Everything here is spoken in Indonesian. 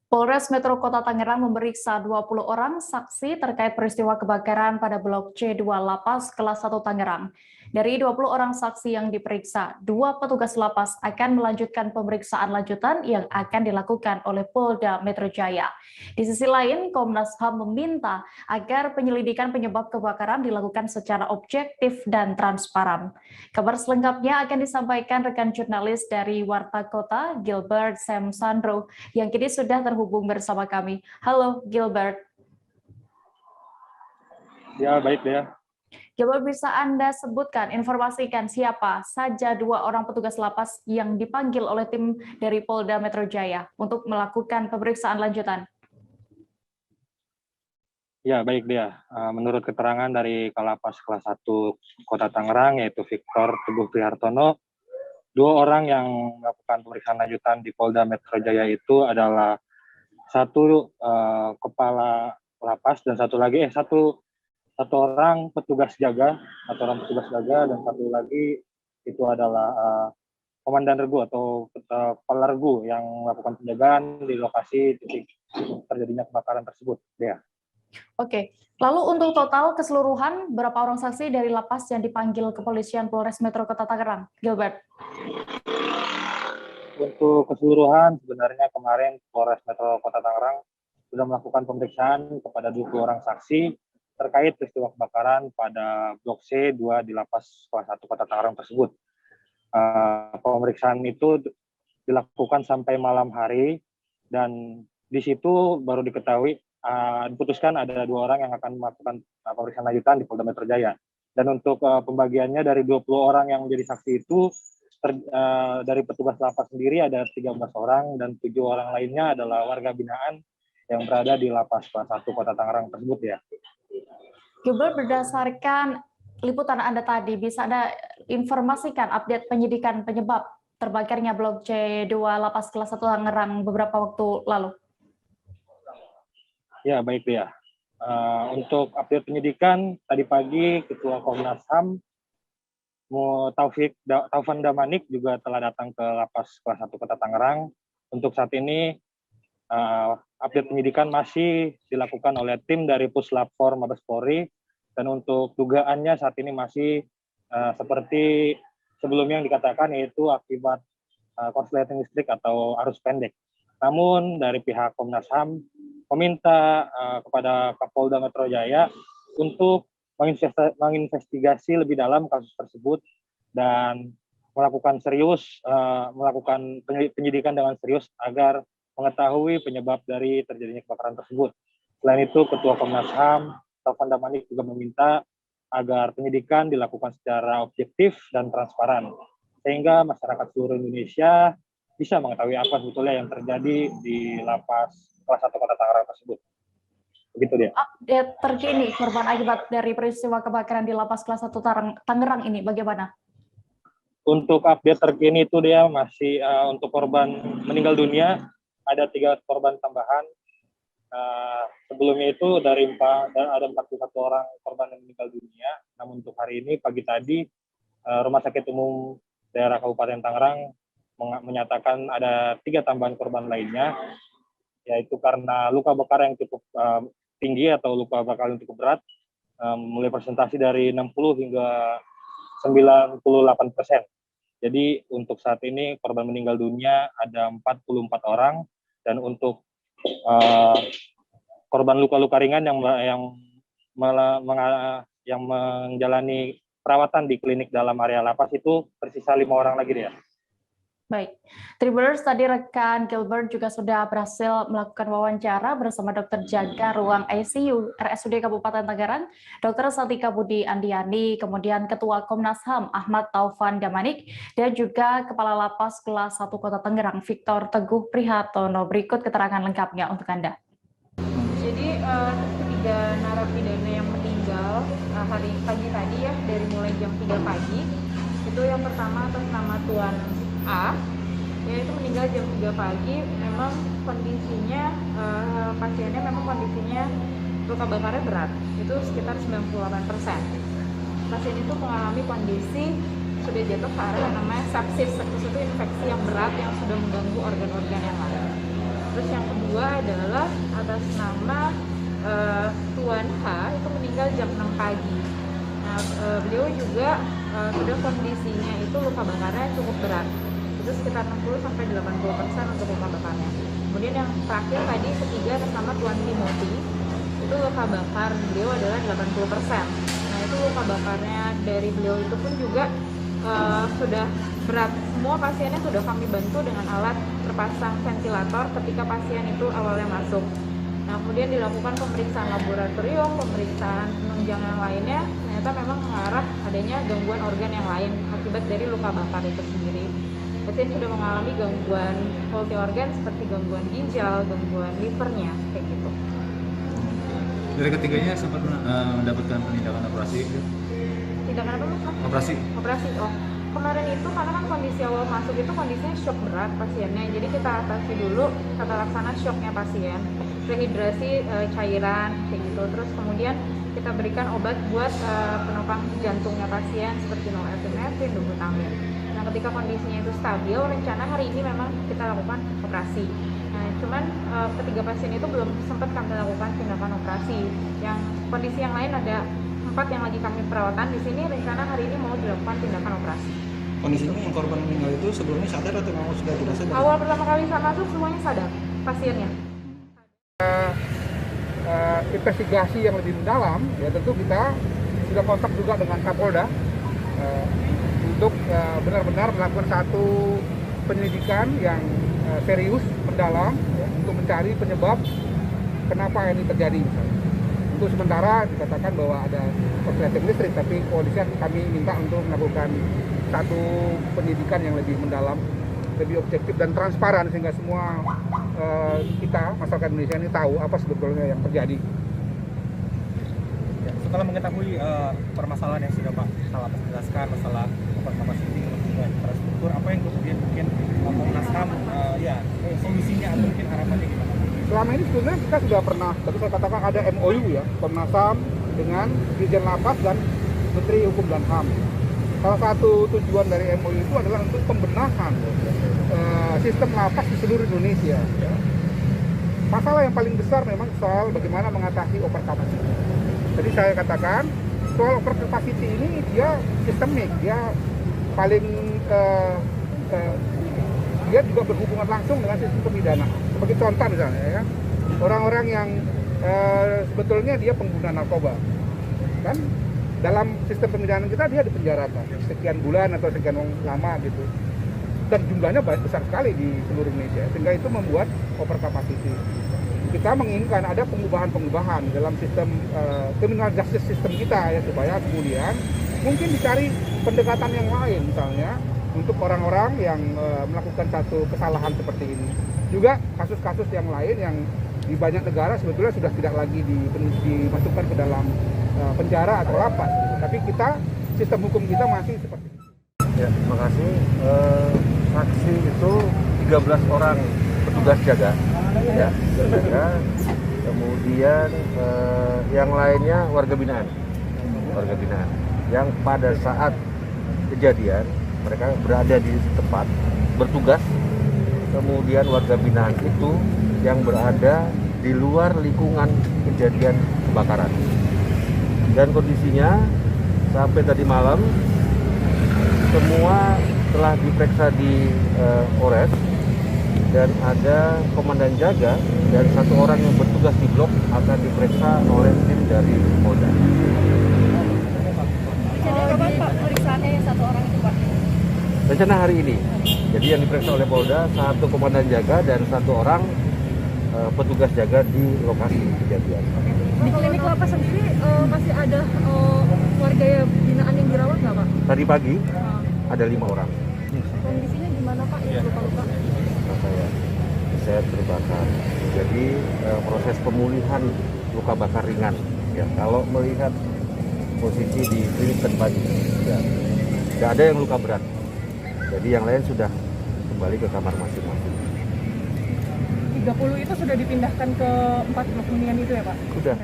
Polres Metro Kota Tangerang memeriksa 20 orang saksi terkait peristiwa kebakaran pada Blok C2 Lapas Kelas 1 Tangerang. Dari 20 orang saksi yang diperiksa, 2 petugas lapas akan melanjutkan pemeriksaan lanjutan yang akan dilakukan oleh Polda Metro Jaya. Di sisi lain, Komnas HAM meminta agar penyelidikan penyebab kebakaran dilakukan secara objektif dan transparan. Kabar selengkapnya akan disampaikan rekan jurnalis dari Warta Kota, Gilbert Sam Sandro, yang kini sudah terhubung bersama kami. Halo Gilbert. Ya, baik ya. Gilbert, bisa Anda sebutkan, informasikan siapa saja 2 orang petugas lapas yang dipanggil oleh tim dari Polda Metro Jaya untuk melakukan pemeriksaan lanjutan? Ya, baik dia. Menurut keterangan dari Kalapas Kelas 1 Kota Tangerang, yaitu Victor Teguh Prihartono, 2 orang yang melakukan pemeriksaan lanjutan di Polda Metro Jaya itu adalah satu kepala lapas dan satu orang petugas jaga dan satu lagi itu adalah komandan regu atau kepala regu yang melakukan penjagaan di lokasi titik terjadinya kebakaran tersebut. Ya. Oke, lalu untuk total keseluruhan berapa orang saksi dari lapas yang dipanggil kepolisian Polres Metro Kota Tangerang, Gilbert? Untuk keseluruhan sebenarnya kemarin Polres Metro Kota Tangerang sudah melakukan pemeriksaan kepada 20 orang saksi terkait peristiwa kebakaran pada Blok C2 di Lapas Kelas 1 Kota Tangerang tersebut. Pemeriksaan itu dilakukan sampai malam hari dan di situ baru diketahui diputuskan ada 2 orang yang akan melakukan pemeriksaan lanjutan di Polda Metro Jaya. Dan untuk pembagiannya dari 20 orang yang menjadi saksi itu dari petugas lapas sendiri ada 13 orang dan 7 orang lainnya adalah warga binaan yang berada di Lapas Kelas 1 Kota Tangerang tersebut ya. Gilbert, berdasarkan liputan Anda tadi, bisa Anda informasikan update penyidikan penyebab terbakarnya Blok C2 Lapas Kelas 1 Tangerang beberapa waktu lalu? Ya, baik ya. Untuk update penyidikan, tadi pagi Ketua Komnas HAM Taufan Damanik juga telah datang ke Lapas Kelas 1 Kota Tangerang. Untuk saat ini update penyidikan masih dilakukan oleh tim dari Puslap 4 Mabes Polri, dan untuk dugaannya saat ini masih seperti sebelumnya yang dikatakan, yaitu akibat korsleting listrik atau arus pendek. Namun dari pihak Komnas HAM meminta kepada Kapolda Metro Jaya untuk menginvestigasi lebih dalam kasus tersebut dan melakukan penyidikan dengan serius agar mengetahui penyebab dari terjadinya kebakaran tersebut. Selain itu, Ketua Komnas HAM Taufan Damanik juga meminta agar penyidikan dilakukan secara objektif dan transparan sehingga masyarakat seluruh Indonesia bisa mengetahui apa sebetulnya yang terjadi di Lapas Kelas 1 Kota Tangerang tersebut. Begitu dia. Update terkini korban akibat dari peristiwa kebakaran di Lapas Kelas 1 Tangerang ini bagaimana? Untuk update terkini itu dia masih untuk korban meninggal dunia ada 3 korban tambahan. Sebelumnya itu ada 41 orang korban yang meninggal dunia. Namun untuk hari ini pagi tadi Rumah Sakit Umum Daerah Kabupaten Tangerang menyatakan ada 3 tambahan korban lainnya, yaitu karena luka bakar yang cukup tinggi atau luka bakar yang cukup berat, mulai presentasi dari 60 hingga 98%. Jadi untuk saat ini korban meninggal dunia ada 44 orang, dan untuk korban luka-luka ringan yang menjalani perawatan di klinik dalam area lapas itu tersisa 5 orang lagi dia. Baik, Tribuners, tadi rekan Gilbert juga sudah berhasil melakukan wawancara bersama dokter jaga ruang ICU RSUD Kabupaten Tangerang, Dr. Satika Budi Andiani, kemudian Ketua Komnas HAM Ahmad Taufan Damanik, dan juga Kepala Lapas Kelas 1 Kota Tangerang Victor Teguh Prihartono. Berikut keterangan lengkapnya untuk Anda. Jadi 3 narapidana yang meninggal hari pagi tadi ya, dari mulai jam 3 pagi, itu yang pertama atas nama Tuan A, yaitu meninggal jam 3 pagi. Memang kondisinya pasiennya memang kondisinya luka bakarnya berat, itu sekitar 98%. Pasien itu mengalami kondisi sudah jatuh ke area yang namanya sepsis, itu infeksi yang berat yang sudah mengganggu organ-organ yang lain. Terus yang kedua kedua adalah atas nama Tuan H, itu meninggal jam 6 pagi. Nah, beliau juga sudah kondisinya itu luka bakarnya cukup berat, itu sekitar 60-80% untuk luka bakarnya. Kemudian yang terakhir tadi ketiga atas nama Tuan Timothy, itu luka bakar beliau adalah 80%. Nah, itu luka bakarnya dari beliau itu pun juga sudah berat. Semua pasiennya sudah kami bantu dengan alat terpasang ventilator ketika pasien itu awalnya masuk. Nah, kemudian dilakukan pemeriksaan laboratorium, pemeriksaan penunjang yang lainnya, ternyata memang mengarah adanya gangguan organ yang lain akibat dari luka bakar itu sendiri. Pasien sudah mengalami gangguan faulty organ seperti gangguan ginjal, gangguan livernya, kayak gitu. Dari ketiganya sempat mendapatkan penindakan operasi? Tindakan apa mas? Operasi? Operasi, oh. Kemarin itu karena kan kondisi awal masuk itu kondisinya shock berat pasiennya, jadi kita atasi dulu tata laksana shocknya pasien, rehidrasi cairan kayak gitu, terus kemudian kita berikan obat buat penopang jantungnya pasien seperti norepinefrin, dubutamin. Nah, ketika kondisinya itu stabil, rencana hari ini memang kita lakukan operasi. Nah, cuman ketiga pasien itu belum sempat kami lakukan tindakan operasi. Yang kondisi yang lain ada 4 yang lagi kami perawatan di sini, rencana hari ini mau dilakukan tindakan operasi. Kondisinya yang korban meninggal itu sebelumnya sadar atau memang sudah tidak sadar? Awal pertama kali saya masuk semuanya sadar pasiennya. Investigasi yang lebih mendalam, ya tentu kita sudah kontak juga dengan Kapolda untuk benar-benar melakukan satu penyelidikan yang serius, mendalam, ya, untuk mencari penyebab kenapa ini terjadi. Misalnya. Untuk sementara dikatakan bahwa ada korsleting listrik, tapi kepolisian kami minta untuk melakukan satu penyidikan yang lebih mendalam, lebih objektif dan transparan sehingga semua kita masyarakat Indonesia ini tahu apa sebetulnya yang terjadi. Ya, setelah mengetahui permasalahan yang sudah Pak Salah jelaskan, masalah overcapacity, kemudian infrastruktur, apa yang kemudian mungkin Komnas HAM solusinya atau mungkin harapannya gimana? Selama ini sebenarnya kita sudah pernah, tadi saya katakan ada MOU ya, Komnas HAM dengan Dirjen Lapas dan Menteri Hukum dan HAM. Salah satu tujuan dari MOU itu adalah untuk pembenahan sistem lapas di seluruh Indonesia. Ya. Masalah yang paling besar memang soal bagaimana mengatasi overcapacity. Jadi saya katakan soal overcapacity ini dia sistemik, dia paling dia juga berhubungan langsung dengan sistem pemidana. Sebagai contoh misalnya, ya, orang-orang yang sebetulnya dia pengguna narkoba, kan dalam sistem pemidanaan kita dia dipenjarakan sekian bulan atau sekian lama gitu, dan jumlahnya besar sekali di seluruh Indonesia, sehingga itu membuat overcapacity. Kita menginginkan ada pengubahan dalam sistem criminal justice system kita ya, supaya kemudian mungkin dicari pendekatan yang lain misalnya untuk orang-orang yang melakukan satu kesalahan seperti ini. Juga kasus-kasus yang lain yang di banyak negara sebetulnya sudah tidak lagi dimasukkan ke dalam penjara atau lapas. Tapi kita, sistem hukum kita masih seperti itu. Ya, terima kasih. Saksi itu 13 orang petugas jaga. Ya, jaga. Kemudian yang lainnya warga binaan. Warga binaan. Yang pada saat kejadian mereka berada di tempat bertugas, kemudian warga binaan itu yang berada di luar lingkungan kejadian kebakaran. Dan kondisinya sampai tadi malam semua telah diperiksa di Polres, dan ada komandan jaga dan satu orang yang bertugas di blok akan diperiksa oleh tim dari Polda. Jadi kapan Pak pemeriksaannya yang satu orang itu Pak? Rencana hari ini. Jadi yang diperiksa oleh Polda satu komandan jaga dan satu orang petugas jaga di lokasi kejadian. Di klinik lapas sendiri masih ada warga binaan yang dirawat nggak Pak? Tadi pagi ada 5 orang. Kondisinya gimana Pak? Yang luka-luka? Saya terbakar. Jadi proses pemulihan luka bakar ringan. Ya, kalau melihat posisi di klinik tadi pagi, ya, tidak ada yang luka berat. Jadi yang lain sudah kembali ke kamar masing-masing. 30 itu sudah dipindahkan ke 4 blok hunian itu ya Pak? Sudah.